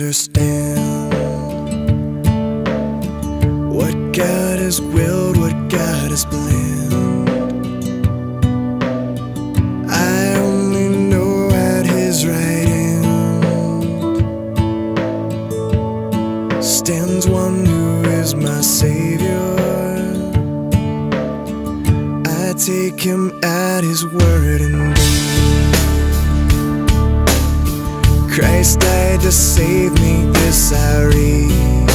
understand what God has willed, what God has planned. I only know at His right hand stands one who is my Savior. I take Him at His word indeed. Christ died to save me, this I read,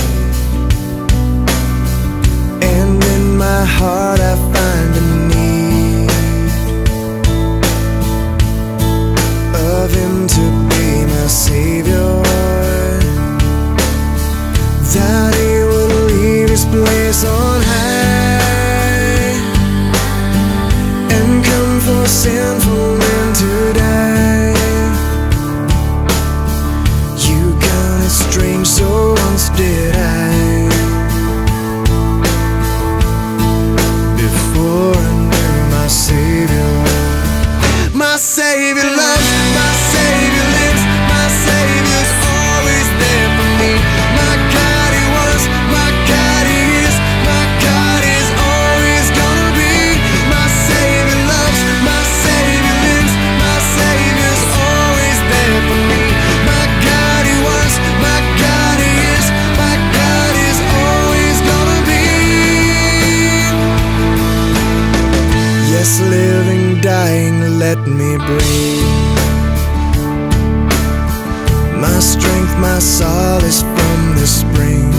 and in my heart I find a need of Him to be my Savior, that He would leave His place on high and come for sinful men to die. Strange, so once did I, before I knew my Savior. My Savior loves, my Savior lives, my Savior's always there for me. My God He was, my God He is, my God is always gonna be. My Savior loves, my Savior lives, my Savior's always there for me. My God He was, my God He is, my God is always gonna be. Yes, living, dying, let me breathe. My strength, my solace from the spring.